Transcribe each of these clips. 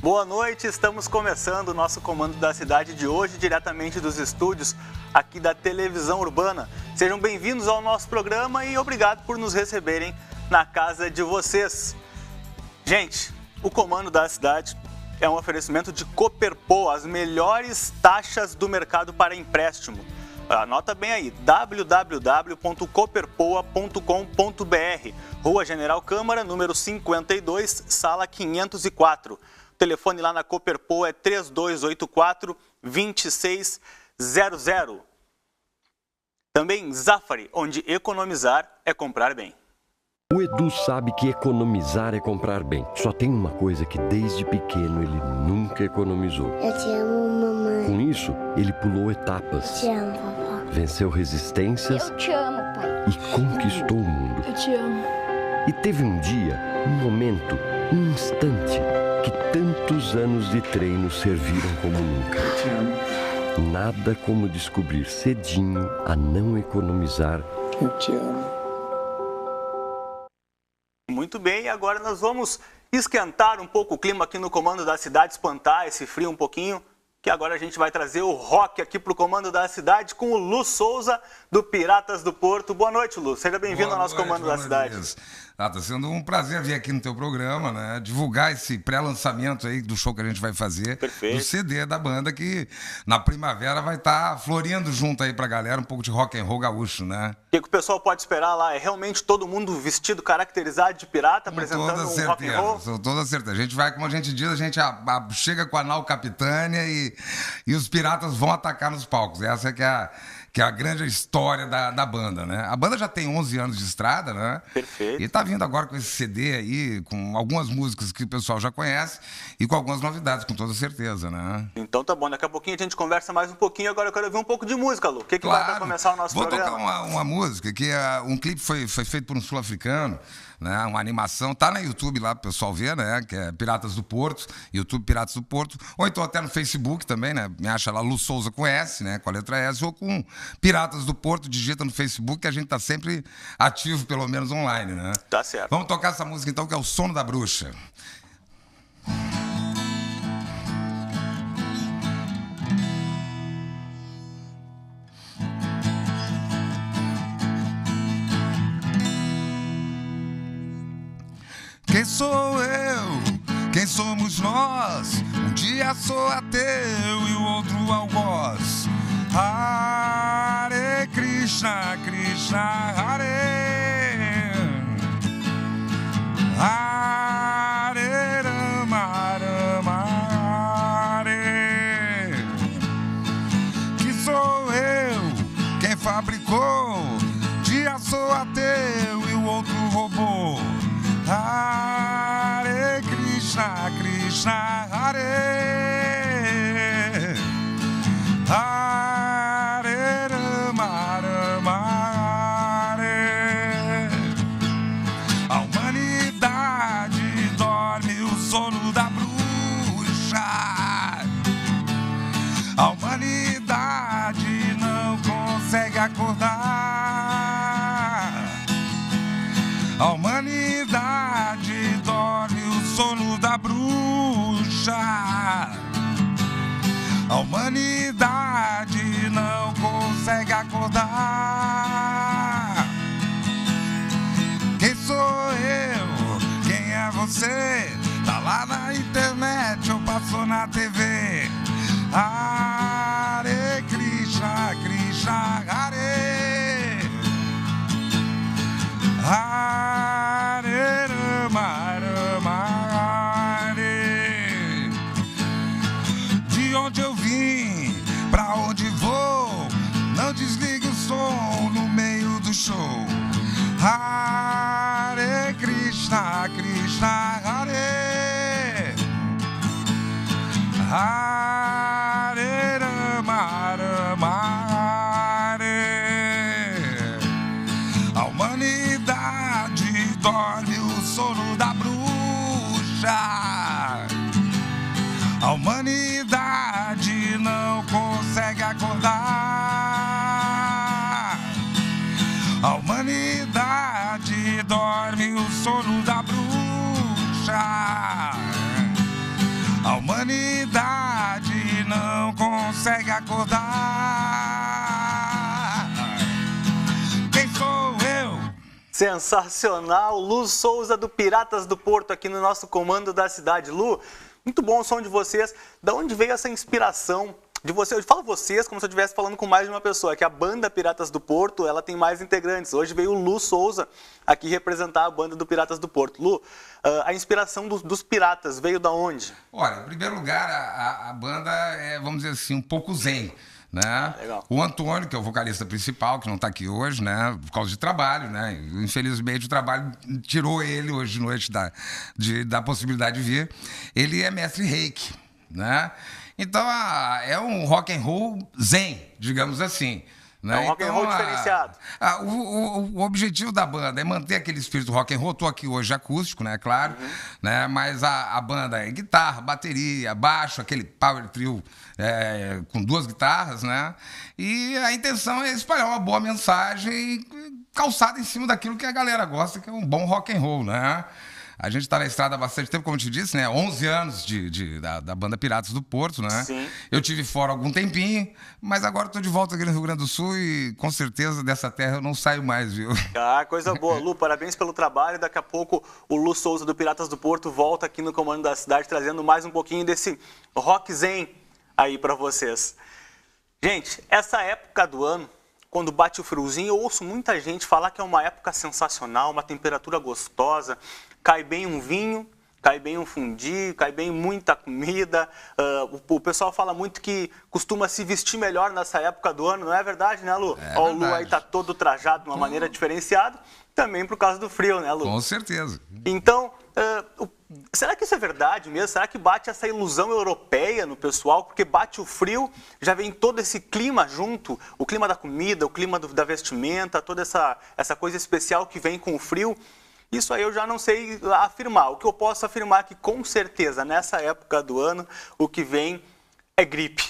Boa noite, estamos começando o nosso Comando da Cidade de hoje, diretamente dos estúdios aqui da Televisão Urbana. Sejam bem-vindos ao nosso programa e obrigado por nos receberem na casa de vocês. Gente, o Comando da Cidade é um oferecimento de Cooperpô, as melhores taxas do mercado para empréstimo. Anota bem aí, www.cooperpoa.com.br, Rua General Câmara, número 52, sala 504. O telefone lá na Cooperpô é 3284-2600. Também Zafari, onde economizar é comprar bem. O Edu sabe que economizar é comprar bem. Só tem uma coisa que desde pequeno ele nunca economizou. Eu te amo, mamãe. Com isso, ele pulou etapas. Eu te amo, vovó. Venceu resistências Eu te amo, pai. e conquistou o mundo. Eu te amo. E teve um dia, um momento, um instante que tantos anos de treino serviram como nunca. Eu te amo. Nada como descobrir cedinho a não economizar. Eu te amo. Muito bem, e agora nós vamos esquentar um pouco o clima aqui no Comando da Cidade, espantar esse frio um pouquinho, que agora a gente vai trazer o rock aqui para o Comando da Cidade com o Lu Souza, do Piratas do Porto. Boa noite, Lu. Seja bem-vindo ao nosso Comando da Cidade. Tá sendo um prazer vir aqui no teu programa, né? Divulgar esse pré-lançamento aí do show que a gente vai fazer. Perfeito. Do CD da banda que na primavera vai estar florindo junto aí pra galera, um pouco de rock and roll gaúcho, né? O que o pessoal pode esperar lá? É realmente todo mundo vestido, caracterizado de pirata, apresentando um rock and roll? Com toda certeza. A gente vai, como a gente diz, a gente chega com a nau Capitânia e os piratas vão atacar nos palcos. Essa que é a grande história da banda, né? A banda já tem 11 anos de estrada, né? Perfeito. E tá vindo agora com esse CD aí, com algumas músicas que o pessoal já conhece e com algumas novidades, com toda certeza, né? Então tá bom, daqui a pouquinho a gente conversa mais um pouquinho. Agora eu quero ouvir um pouco de música, Lu. O que vai para começar o nosso programa? Vou tocar uma música que um clipe foi feito por um sul-africano, né? Uma animação, tá na YouTube lá pro pessoal ver, né? Que é Piratas do Porto, YouTube Piratas do Porto, ou então até no Facebook também, né? Me acha lá Lu Souza com S, né? Com a letra S, ou com Piratas do Porto, digita no Facebook, que a gente tá sempre ativo, pelo menos online, né? Tá certo. Vamos tocar essa música então, que é o Sono da Bruxa. Quem sou eu? Quem somos nós? Um dia sou ateu e o outro algoz. Hare Krishna, Krishna Hare. Hare Rama, Rama Hare. Que sou eu? Quem fabricou? Um dia sou ateu e o outro robô. Hare Krishna, Krishna Hare. Hare Rama, Rama Hare. A humanidade dorme o sono da bruxa. A humanidade não consegue acordar. A humanidade dorme o sono da bruxa. A humanidade não consegue acordar. Quem sou eu? Quem é você? Tá lá na internet ou passou na TV? Hare Krishna, Krishna Hare. Hare Rama, Rama Hare. De onde eu vim, pra onde vou, não desligue o som no meio do show. Hare Krishna, Krishna Hare. Hare Rama, Rama Hare. A humanidade dorme o sono da bruxa. A humanidade não consegue acordar. A humanidade dorme o sono da bruxa. A humanidade não consegue acordar. Quem sou eu? Sensacional, Lu Souza do Piratas do Porto aqui no nosso comando da cidade. Lu, muito bom o som de vocês. Da onde veio essa inspiração de você? Eu falo vocês como se eu estivesse falando com mais de uma pessoa, que a banda Piratas do Porto, ela tem mais integrantes. Hoje veio o Lu Souza aqui representar a banda do Piratas do Porto. Lu, a inspiração dos Piratas veio da onde? Olha, em primeiro lugar, a banda é, vamos dizer assim, um pouco zen. Né? Legal. O Antônio, que é o vocalista principal, que não está aqui hoje, né? Por causa de trabalho, né? Infelizmente o trabalho tirou ele hoje de noite da possibilidade de vir. Ele é mestre reiki, né? Então é um rock and roll zen, digamos assim. Né? É um rock and roll diferenciado. O objetivo da banda é manter aquele espírito rock and roll. Estou aqui hoje acústico, né? Claro. Né? Mas a banda é guitarra, bateria, baixo, aquele power trio com 2 guitarras, né? E a intenção é espalhar uma boa mensagem calçada em cima daquilo que a galera gosta, que é um bom rock and roll, né? A gente está na estrada há bastante tempo, como eu te disse, né? 11 anos da banda Piratas do Porto, né? Sim. Eu tive fora algum tempinho, mas agora estou de volta aqui no Rio Grande do Sul e com certeza dessa terra eu não saio mais, viu? Ah, coisa boa. Lu, parabéns pelo trabalho. Daqui a pouco o Lu Souza do Piratas do Porto volta aqui no comando da cidade, trazendo mais um pouquinho desse rock zen aí para vocês. Gente, essa época do ano, quando bate o friozinho, eu ouço muita gente falar que é uma época sensacional, uma temperatura gostosa, cai bem um vinho, cai bem um fundi, cai bem muita comida. O pessoal fala muito que costuma se vestir melhor nessa época do ano, não é verdade, né, Lu? É Ó, o Lu verdade. aí tá todo trajado de uma maneira diferenciada, também por causa do frio, né, Lu? Com certeza. Então, será que isso é verdade mesmo? Será que bate essa ilusão europeia no pessoal? Porque bate o frio, já vem todo esse clima junto, o clima da comida, o clima da vestimenta, toda essa coisa especial que vem com o frio. Isso aí eu já não sei afirmar. O que eu posso afirmar é que, com certeza, nessa época do ano, o que vem é gripe.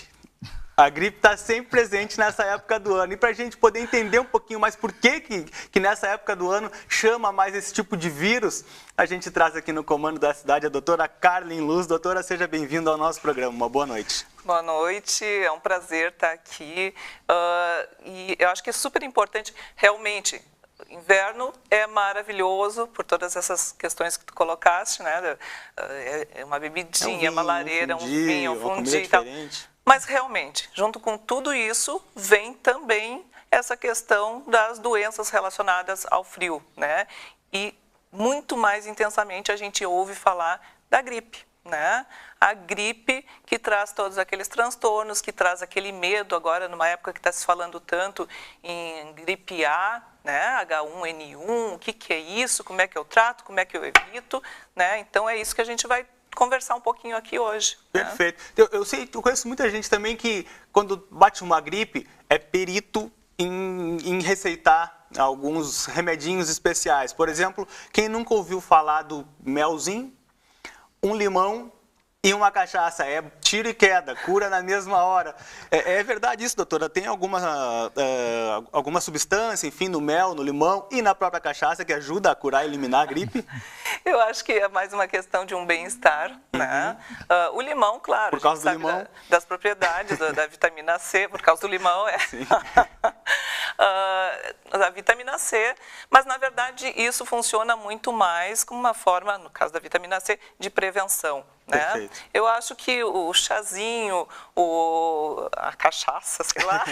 A gripe está sempre presente nessa época do ano. E para a gente poder entender um pouquinho mais por que nessa época do ano chama mais esse tipo de vírus, a gente traz aqui no comando da cidade a doutora Carlin Luz. Doutora, seja bem-vinda ao nosso programa. Uma boa noite. Boa noite, é um prazer estar aqui. E eu acho que é super importante, realmente. Inverno é maravilhoso por todas essas questões que tu colocaste, né? É uma bebidinha, uma lareira, um vinho, um fundi e tal. Mas realmente, junto com tudo isso, vem também essa questão das doenças relacionadas ao frio, né? E muito mais intensamente a gente ouve falar da gripe, né? A gripe que traz todos aqueles transtornos, que traz aquele medo agora, numa época que está se falando tanto em gripe A, né? H1N1, o que é isso, como é que eu trato, como é que eu evito, né? Então é isso que a gente vai conversar um pouquinho aqui hoje. Perfeito. Né? Eu conheço muita gente também que, quando bate uma gripe, é perito em receitar alguns remedinhos especiais. Por exemplo, quem nunca ouviu falar do melzinho, um limão e uma cachaça, é tiro e queda, cura na mesma hora. É verdade isso, doutora? Tem alguma substância, enfim, no mel, no limão e na própria cachaça que ajuda a curar e eliminar a gripe? Eu acho que é mais uma questão de um bem-estar, né? O limão, claro, por causa do limão, das propriedades da vitamina C, por causa do limão, da vitamina C, mas na verdade isso funciona muito mais como uma forma, no caso da vitamina C, de prevenção. Né? Eu acho que o chazinho, a cachaça, sei lá,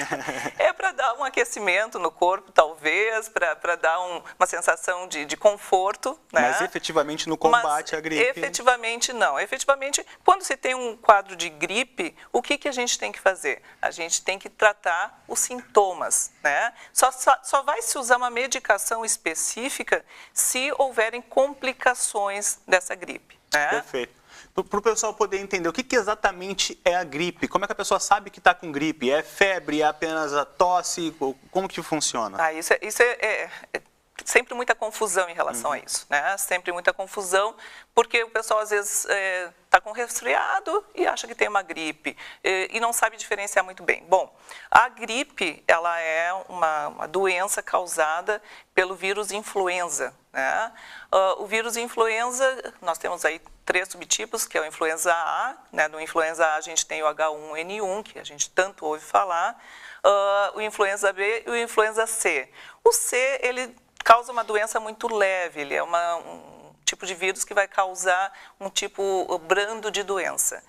é para dar um aquecimento no corpo, talvez, para dar uma sensação de conforto. Né? Mas efetivamente no combate à gripe... Efetivamente não. Efetivamente, quando se tem um quadro de gripe, o que a gente tem que fazer? A gente tem que tratar os sintomas. Né? Só vai se usar uma medicação específica se houverem complicações dessa gripe. Né? Perfeito. Para o pessoal poder entender o que exatamente é a gripe, como é que a pessoa sabe que está com gripe? É febre, é apenas a tosse? Como que funciona? Isso é sempre muita confusão em relação a isso, né? Sempre muita confusão, porque o pessoal às vezes está com resfriado e acha que tem uma gripe e não sabe diferenciar muito bem. Bom, a gripe, ela é uma doença causada pelo vírus influenza, né? O vírus influenza, nós temos aí 3 subtipos, que é o influenza A, né? No influenza A a gente tem o H1N1, que a gente tanto ouve falar, o influenza B e o influenza C. O C, ele causa uma doença muito leve, ele é um tipo de vírus que vai causar um tipo brando de doença.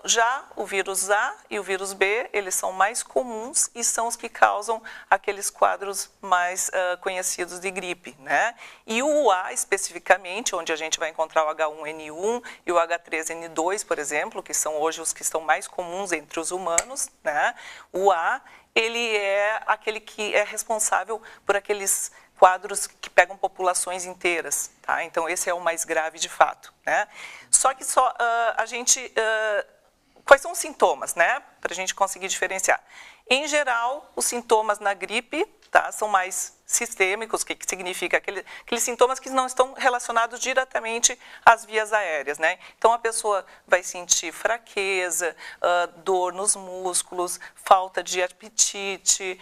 Já o vírus A e o vírus B, eles são mais comuns e são os que causam aqueles quadros mais conhecidos de gripe, né? E o A, especificamente, onde a gente vai encontrar o H1N1 e o H3N2, por exemplo, que são hoje os que estão mais comuns entre os humanos, né? O A, ele é aquele que é responsável por aqueles quadros que pegam populações inteiras, tá? Então, esse é o mais grave de fato, né? Só que a gente... quais são os sintomas, né? Para a gente conseguir diferenciar. Em geral, os sintomas na gripe, tá, são mais sistêmicos, que significa aqueles sintomas que não estão relacionados diretamente às vias aéreas, né? Então, a pessoa vai sentir fraqueza, dor nos músculos, falta de apetite,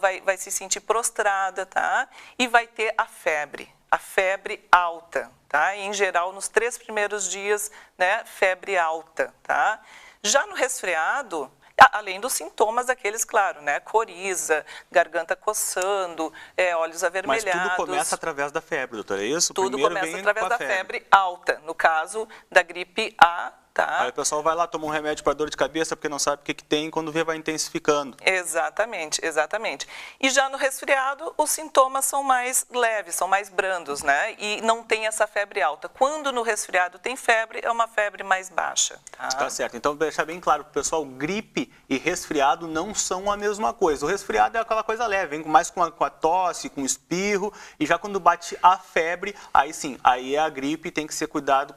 vai se sentir prostrada, tá? E vai ter a febre alta, tá? E, em geral, nos 3 primeiros dias, né, febre alta, tá? Já no resfriado, além dos sintomas aqueles, claro, né? Coriza, garganta coçando, olhos avermelhados. Mas tudo começa através da febre, doutora, é isso? Tudo Primeiro começa vem através com a da febre alta. No caso da gripe A, tá? Aí o pessoal vai lá, toma um remédio para dor de cabeça porque não sabe o que tem, quando vê vai intensificando. Exatamente, exatamente. E já no resfriado, os sintomas são mais leves, são mais brandos, né? E não tem essa febre alta. Quando no resfriado tem febre, é uma febre mais baixa, tá? Tá certo. Então, deixar bem claro para o pessoal, gripe e resfriado não são a mesma coisa. O resfriado é aquela coisa leve, vem mais com a tosse, com espirro, e já quando bate a febre, aí sim, aí é a gripe, tem que ser cuidado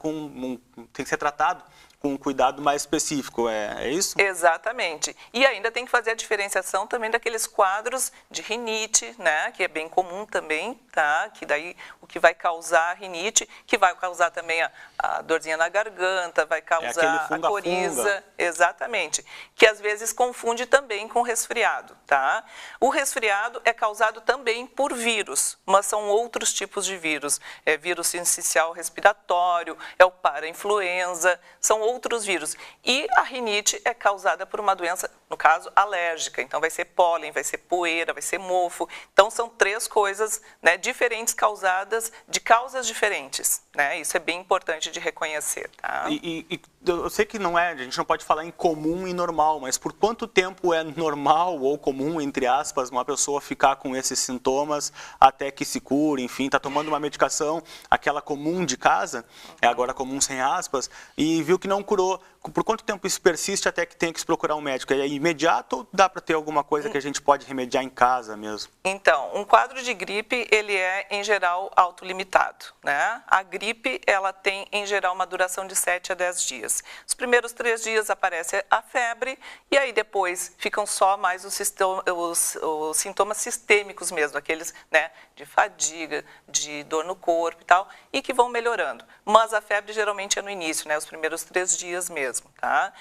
tem que ser tratado com um cuidado mais específico, é isso? Exatamente. E ainda tem que fazer a diferenciação também daqueles quadros de rinite, né, que é bem comum também, tá? Que daí o que vai causar a rinite, que vai causar também a dorzinha na garganta, vai causar a coriza, exatamente, que às vezes confunde também com resfriado, tá? O resfriado é causado também por vírus, mas são outros tipos de vírus, é vírus sincicial respiratório, é o parainfluenza, são outros vírus. E a rinite é causada por uma doença, no caso, alérgica. Então, vai ser pólen, vai ser poeira, vai ser mofo. Então, são 3 coisas, né, diferentes causadas de causas diferentes, né? Isso é bem importante de reconhecer, tá? E eu sei que a gente não pode falar em comum e normal, mas por quanto tempo é normal ou comum, entre aspas, uma pessoa ficar com esses sintomas até que se cure, enfim, está tomando uma medicação, aquela comum de casa, é agora comum sem aspas, e viu que não curou. Por quanto tempo isso persiste até que tenha que se procurar um médico? É imediato ou dá para ter alguma coisa que a gente pode remediar em casa mesmo? Então, um quadro de gripe, ele é, em geral, autolimitado, né? A gripe, ela tem, em geral, uma duração de 7 a 10 dias. Os primeiros 3 dias aparece a febre e aí depois ficam só mais os sintomas sistêmicos mesmo, aqueles, né, de fadiga, de dor no corpo e tal, e que vão melhorando. Mas a febre geralmente é no início, né, os primeiros 3 dias mesmo, tá?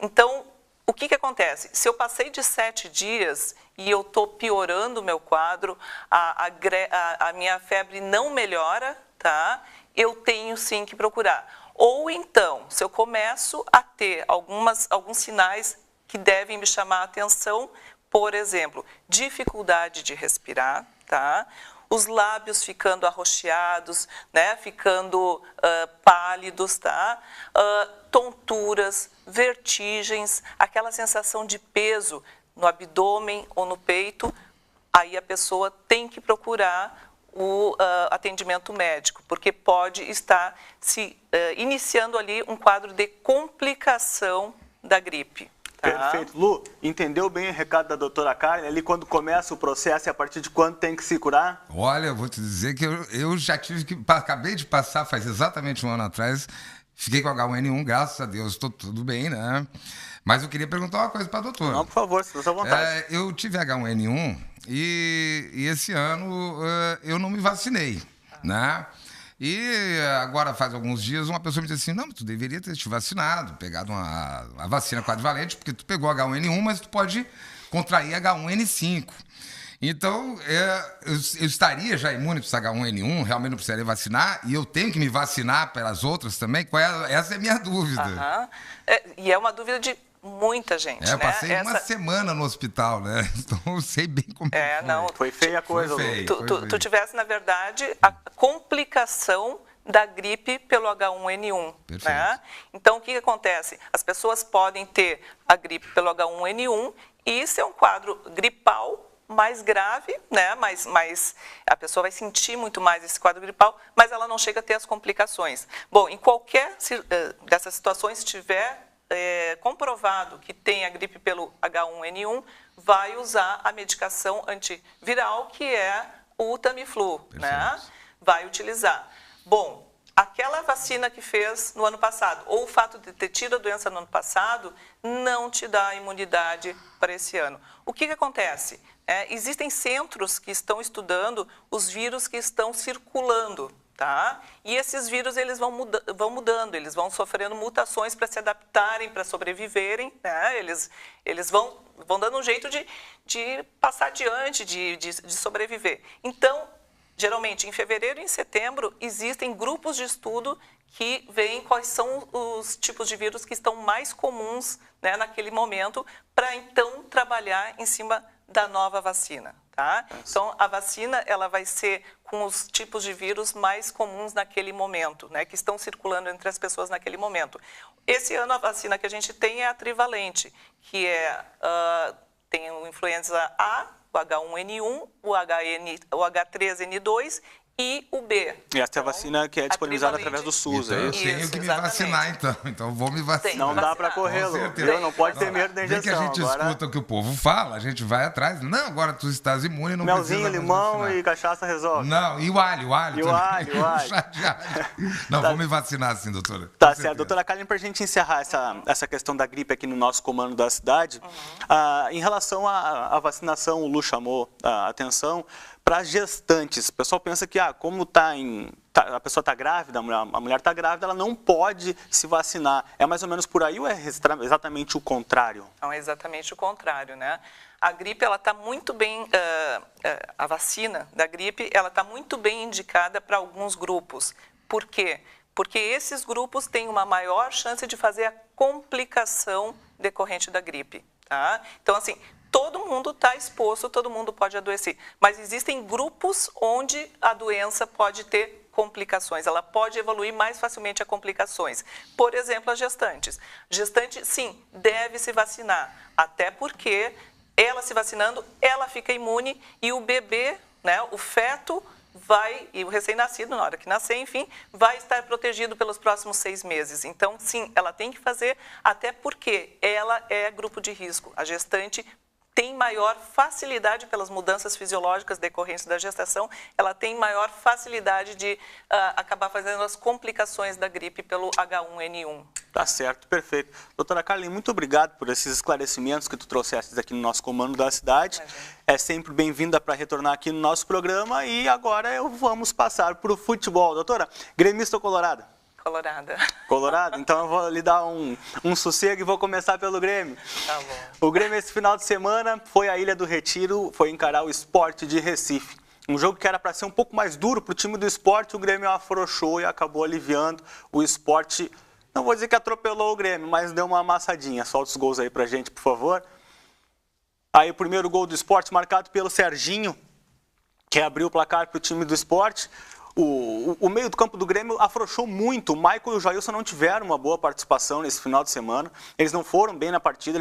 Então, o que acontece? Se eu passei de 7 dias e eu estou piorando o meu quadro, a minha febre não melhora, tá? Eu tenho sim que procurar. Ou então, se eu começo a ter alguns sinais que devem me chamar a atenção, por exemplo, dificuldade de respirar, tá? Os lábios ficando arroxeados, né? Ficando pálidos, tá? Tonturas, vertigens, aquela sensação de peso no abdômen ou no peito, aí a pessoa tem que procurar o atendimento médico, porque pode estar se iniciando ali um quadro de complicação da gripe. Tá? Perfeito. Lu, entendeu bem o recado da doutora Karen? Ali quando começa o processo e a partir de quando tem que se curar? Olha, eu vou te dizer que eu já tive que... Acabei de passar, faz exatamente 1 ano atrás, fiquei com H1N1, graças a Deus, estou tudo bem, né? Mas eu queria perguntar uma coisa para a doutora. Não, por favor, se você à vontade. Eu tive H1N1 e esse ano eu não me vacinei, né? E agora, faz alguns dias, uma pessoa me disse assim, não, tu deveria ter te vacinado, pegado a vacina quadrivalente, porque tu pegou H1N1, mas tu pode contrair H1N5. Então, eu estaria já imune para esse H1N1, realmente não precisaria vacinar, e eu tenho que me vacinar pelas outras também? Essa é a minha dúvida. E é uma dúvida de muita gente, eu né? passei uma semana no hospital, né? Então eu sei bem como foi. Não, foi feia a coisa. Tu tivesse, na verdade, a complicação da gripe pelo H1N1. Né? Então, o que acontece? As pessoas podem ter a gripe pelo H1N1 e isso é um quadro gripal mais grave, né? Mas a pessoa vai sentir muito mais esse quadro gripal, mas ela não chega a ter as complicações. Bom, em qualquer dessas situações, se tiver comprovado que tem a gripe pelo H1N1, vai usar a medicação antiviral, que é o Tamiflu, né? Vai utilizar. Bom, aquela vacina que fez no ano passado, ou o fato de ter tido a doença no ano passado, não te dá imunidade para esse ano. O que acontece? Existem centros que estão estudando os vírus que estão circulando, tá? E esses vírus eles vão mudando, eles vão sofrendo mutações para se adaptarem, para sobreviverem, né? Eles vão dando um jeito de passar adiante, de sobreviver. Então, geralmente, em fevereiro e em setembro, existem grupos de estudo que veem quais são os tipos de vírus que estão mais comuns, né, naquele momento, para então trabalhar em cima da nova vacina. Tá? Então, a vacina ela vai ser com os tipos de vírus mais comuns naquele momento, né, que estão circulando entre as pessoas naquele momento. Esse ano, a vacina que a gente tem é a trivalente, que tem o influenza A, o H1N1, o H3N2 e o B. E essa é a vacina que é disponibilizada através do SUS, então, eu tenho que me vacinar, então vou me vacinar. Não dá para correr, Lu. Não pode ter medo da injeção. Vem que a gente escuta o que o povo fala, a gente vai atrás. Não, agora tu estás imune, não Melzinho, precisa limão e cachaça resolve. Não, e o alho. E o alho. Não, vou me vacinar sim, doutora. Tá certo. Doutora Kaline, para a gente encerrar essa questão da gripe aqui no nosso comando da cidade, em relação à vacinação, o Lu chamou a atenção para gestantes. O pessoal pensa que como a pessoa está grávida, a mulher está grávida, ela não pode se vacinar. É mais ou menos por aí ou é exatamente o contrário? Não, é exatamente o contrário, né? A gripe, ela está muito bem, a vacina da gripe, ela está muito bem indicada para alguns grupos. Por quê? Porque esses grupos têm uma maior chance de fazer a complicação decorrente da gripe. Tá? Então, assim, todo mundo está exposto, todo mundo pode adoecer. Mas existem grupos onde a doença pode ter complicações. Ela pode evoluir mais facilmente a complicações. Por exemplo, as gestantes. Gestante, sim, deve se vacinar. Até porque ela se vacinando, ela fica imune e o bebê, né, o feto, e o recém-nascido, na hora que nascer, enfim, vai estar protegido pelos próximos 6 meses. Então, sim, ela tem que fazer, até porque ela é grupo de risco. A gestante tem maior facilidade pelas mudanças fisiológicas decorrentes da gestação, ela tem maior facilidade de acabar fazendo as complicações da gripe pelo H1N1. Tá certo, perfeito. Doutora Kaline, muito obrigado por esses esclarecimentos que tu trouxeste aqui no nosso comando da cidade. É sempre bem-vinda para retornar aqui no nosso programa e agora vamos passar para o futebol. Doutora, gremista ou colorada? Colorada. Colorado? Então eu vou lhe dar um sossego e vou começar pelo Grêmio. Tá bom. O Grêmio esse final de semana foi à Ilha do Retiro, foi encarar o Sport de Recife. Um jogo que era para ser um pouco mais duro para o time do Sport, o Grêmio afrouxou e acabou aliviando. O Sport, não vou dizer que atropelou o Grêmio, mas deu uma amassadinha. Solta os gols aí pra gente, por favor. Aí o primeiro gol do Sport marcado pelo Serginho, que abriu o placar para o time do Sport. O meio do campo do Grêmio afrouxou muito. O Maicon e o Jailson não tiveram uma boa participação nesse final de semana. Eles não foram bem na partida.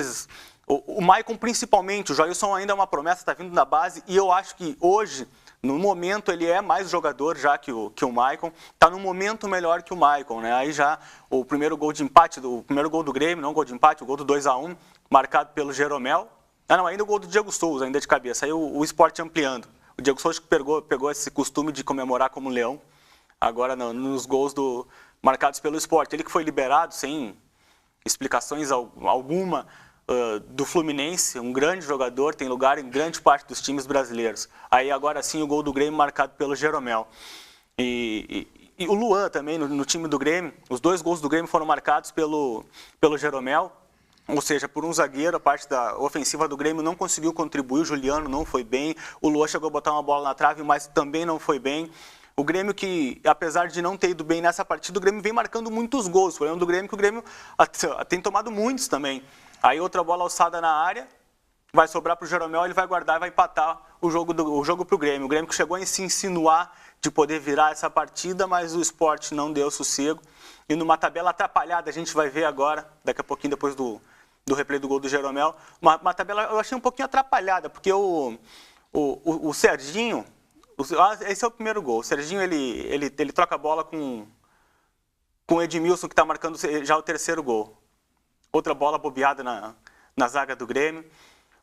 O Maicon principalmente, o Jailson ainda é uma promessa, está vindo da base. E eu acho que hoje, no momento, ele é mais jogador já que o Maicon. Está num momento melhor que o Maicon, né? Aí já o primeiro gol de empate, o primeiro gol do Grêmio, não o gol de empate, o gol do 2-1, marcado pelo Jeromel. Não, ainda o gol do Diego Souza, ainda de cabeça. Aí o Sport ampliando. O Diego Souza pegou esse costume de comemorar como leão, agora nos gols marcados pelo Sport. Ele que foi liberado sem explicações alguma do Fluminense, um grande jogador, tem lugar em grande parte dos times brasileiros. Aí agora sim o gol do Grêmio marcado pelo Jeromel. E o Luan também no time do Grêmio, os 2 gols do Grêmio foram marcados pelo Jeromel, ou seja, por um zagueiro. A parte da ofensiva do Grêmio não conseguiu contribuir, o Juliano não foi bem, o Luan chegou a botar uma bola na trave, mas também não foi bem. O Grêmio que, apesar de não ter ido bem nessa partida, o Grêmio vem marcando muitos gols. O problema do Grêmio é que o Grêmio tem tomado muitos também. Aí outra bola alçada na área, vai sobrar para o Jeromel, ele vai guardar e vai empatar o jogo para o Grêmio. O Grêmio que chegou a se insinuar de poder virar essa partida, mas o Sport não deu sossego. E numa tabela atrapalhada, a gente vai ver agora, daqui a pouquinho depois do replay do gol do Jeromel, uma tabela eu achei um pouquinho atrapalhada, porque o Serginho, esse é o primeiro gol, o Serginho ele troca a bola com o Edmilson, que está marcando já o terceiro gol. Outra bola bobeada na zaga do Grêmio.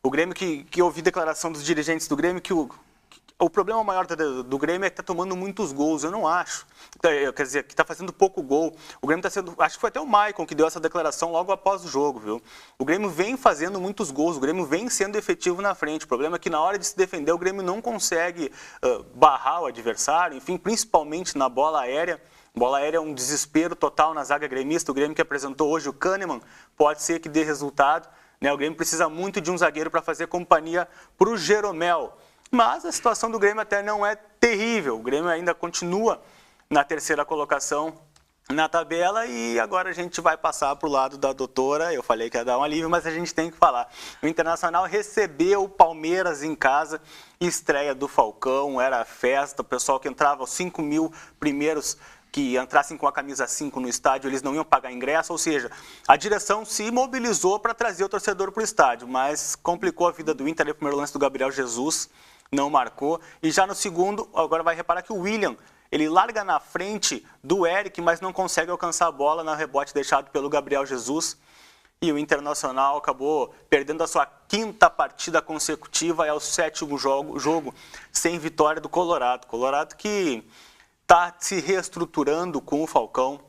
O Grêmio que eu ouvi declaração dos dirigentes do Grêmio que o problema maior do Grêmio é que está tomando muitos gols. Eu não acho. Quer dizer, que está fazendo pouco gol. O Grêmio está sendo... Acho que foi até o Maicon que deu essa declaração logo após o jogo, viu? O Grêmio vem fazendo muitos gols. O Grêmio vem sendo efetivo na frente. O problema é que na hora de se defender, o Grêmio não consegue barrar o adversário. Enfim, principalmente na bola aérea. Bola aérea é um desespero total na zaga gremista. O Grêmio que apresentou hoje o Kahneman pode ser que dê resultado, né? O Grêmio precisa muito de um zagueiro para fazer companhia para o Jeromel. Mas a situação do Grêmio até não é terrível. O Grêmio ainda continua na terceira colocação na tabela e agora a gente vai passar para o lado da doutora. Eu falei que ia dar um alívio, mas a gente tem que falar. O Internacional recebeu o Palmeiras em casa, estreia do Falcão, era festa. O pessoal que entrava, os 5 mil primeiros que entrassem com a camisa 5 no estádio, eles não iam pagar ingresso, ou seja, a direção se mobilizou para trazer o torcedor para o estádio, mas complicou a vida do Inter. O primeiro lance do Gabriel Jesus não marcou, e já no segundo, agora vai reparar que o William, ele larga na frente do Eric, mas não consegue alcançar a bola no rebote deixado pelo Gabriel Jesus, e o Internacional acabou perdendo a sua 5ª partida consecutiva, é o 7º jogo sem vitória do Colorado. Colorado que está se reestruturando com o Falcão.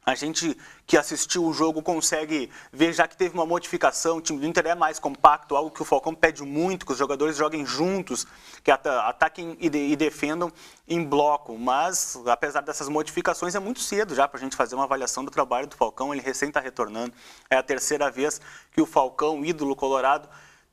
A gente que assistiu o jogo consegue ver já que teve uma modificação, o time do Inter é mais compacto, algo que o Falcão pede muito, que os jogadores joguem juntos, que ataquem e defendam em bloco. Mas, apesar dessas modificações, é muito cedo já para a gente fazer uma avaliação do trabalho do Falcão, ele recém está retornando. É a 3ª vez que o Falcão, ídolo colorado,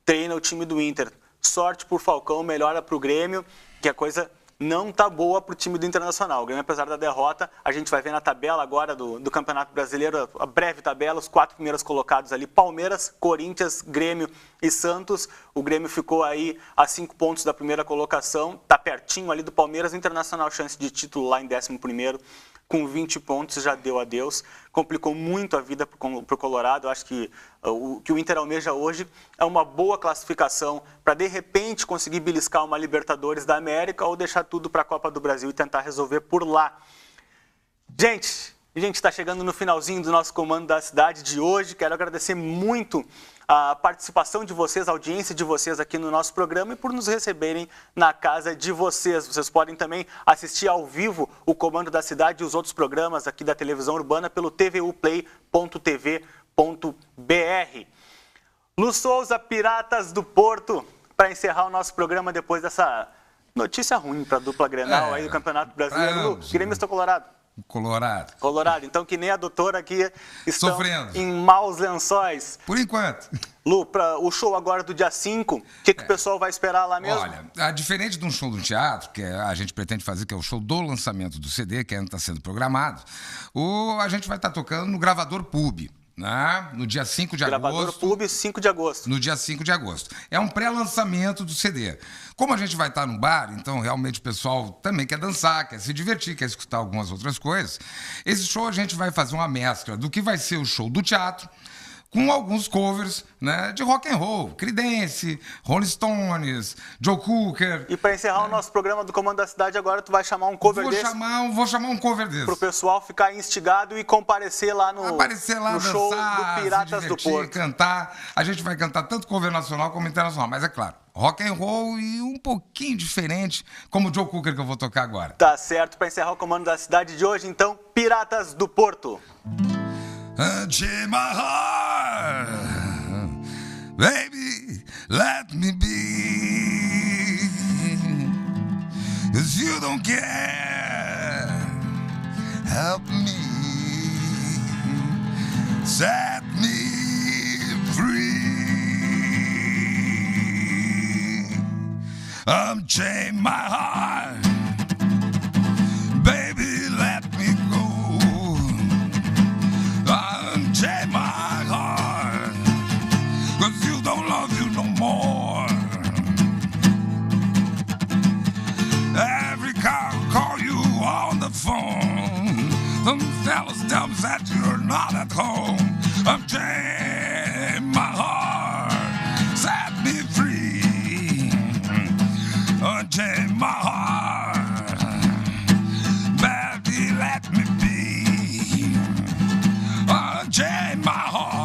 treina o time do Inter. Sorte por Falcão, melhora para o Grêmio, que a coisa não está boa para o time do Internacional. O Grêmio, apesar da derrota, a gente vai ver na tabela agora do Campeonato Brasileiro, a breve tabela, os 4 primeiros colocados ali, Palmeiras, Corinthians, Grêmio e Santos. O Grêmio ficou aí a 5 pontos da primeira colocação, está pertinho ali do Palmeiras. O Internacional, chance de título lá em 11º, com 20 pontos, já deu adeus. Complicou muito a vida para o Colorado. Eu acho que o que o Inter almeja hoje é uma boa classificação para, de repente, conseguir beliscar uma Libertadores da América ou deixar tudo para a Copa do Brasil e tentar resolver por lá. Gente, a gente está chegando no finalzinho do nosso Comando da Cidade de hoje. Quero agradecer muito a participação de vocês, a audiência de vocês aqui no nosso programa e por nos receberem na casa de vocês. Vocês podem também assistir ao vivo o Comando da Cidade e os outros programas aqui da televisão urbana pelo tvuplay.tv.br. Lu Souza, Piratas do Porto, para encerrar o nosso programa depois dessa notícia ruim para a dupla Grenal aí do Campeonato Brasileiro. Lu, gremista colorado. Colorado. Então, que nem a doutora aqui estão sofrendo em maus lençóis. Por enquanto. Lu, para o show agora do dia 5, o que o pessoal vai esperar lá mesmo? Olha, diferente de um show do teatro, que a gente pretende fazer, que é o show do lançamento do CD, que ainda está sendo programado, a gente vai estar tocando no Gravador Pub. No dia 5 de Gravador agosto. Pub, 5 de agosto. No dia 5 de agosto. É um pré-lançamento do CD. Como a gente vai estar no bar, então realmente o pessoal também quer dançar, quer se divertir, quer escutar algumas outras coisas. Esse show a gente vai fazer uma mescla do que vai ser o show do teatro, com alguns covers, né, de rock and roll, Creedence, Rolling Stones, Joe Cocker. E para encerrar o nosso programa do Comando da Cidade, agora tu vai chamar um cover desse? Vou chamar um cover desse. Pro pessoal ficar instigado e comparecer lá no dançar, show do Piratas se divertir, do Porto. Cantar. A gente vai cantar tanto cover nacional como internacional, mas é claro, rock and roll e um pouquinho diferente, como o Joe Cocker que eu vou tocar agora. Tá certo, para encerrar o Comando da Cidade de hoje, então, Piratas do Porto. Unchain my heart, Baby, let me be. 'Cause you don't care. Help me. Set me free. Unchain my heart. Baby, let me go. Unchain my heart. 'Cause you don't love you no more. Every call you on the phone. Some fellas tell me that you're not at home. Unchain my heart. Set me free. Unchain my heart. Baby, let me be. Unchain my heart.